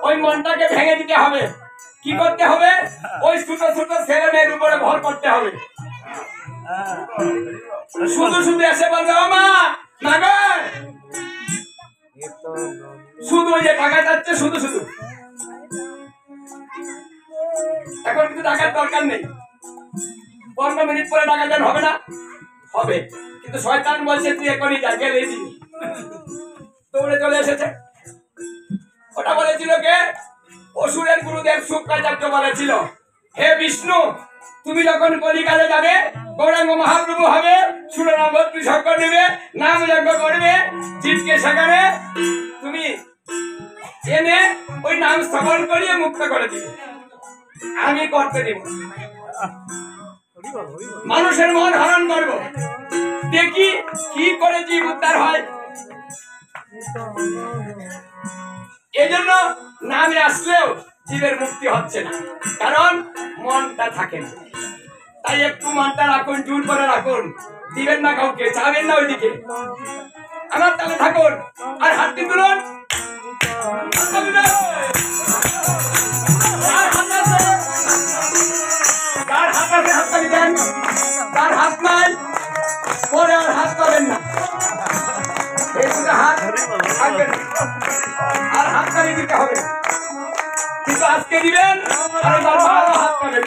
ওই মনটাকে ভেঙে দিতে হবে। কি করতে হবে? ওই ছোট ছোট ছেলে মেয়ের উপরে ভর করতে হবে। শুধু শুধু এসে বলবে ও মা না, শুধু ওই যে টাকা যাচ্ছে শুধু শুধু। এখন কিন্তু টাকার দরকার নেই, 15 মিনিট পরে টাকা দেন হবে না? হবে, কিন্তু শয়তান বলছে তুই এখনই যা, গেলে দিবি। দৌড়ে চলে এসেছে। ওটা বলেছিল কে? অসুরের গুরুদেব শুক্রাচার্য বলেছিল, হে বিষ্ণু, তুমি যখন কলিকালে যাবে, গৌরাঙ্গ মহাপ্রভু হবে, সুরনাম ভক্তি শঙ্কর নেবে, নাম যজ্ঞ করবে, জীবকে সেখানে তুমি এনে ওই নাম স্থাপন করিয়ে মুক্ত করে দিবে, আমি করতে দেব। মানুষের মন হরণ করব, দেখি কি করে জীব উদ্ধার হয়। এই জন্য নামে আসলেও জীবের মুক্তি হচ্ছে না, কারণ মনটা থাকে না। তাই একটু মনটা রাখুন, জোর করে রাখুন, দিবেন না কাউকে, চাবেন না ওইদিকে, আমার তালে থাকুন। আর হাতটি তুলুন, তার হাত আছে হাততালি দেন, তার হাত নাই পরে আর হাত পাবেন না, এই দুটো হাত থাকবেন আর হাততালি দিতে হবে। কিন্তু আজকে দিবেন আর ভালো হাত পাবেন।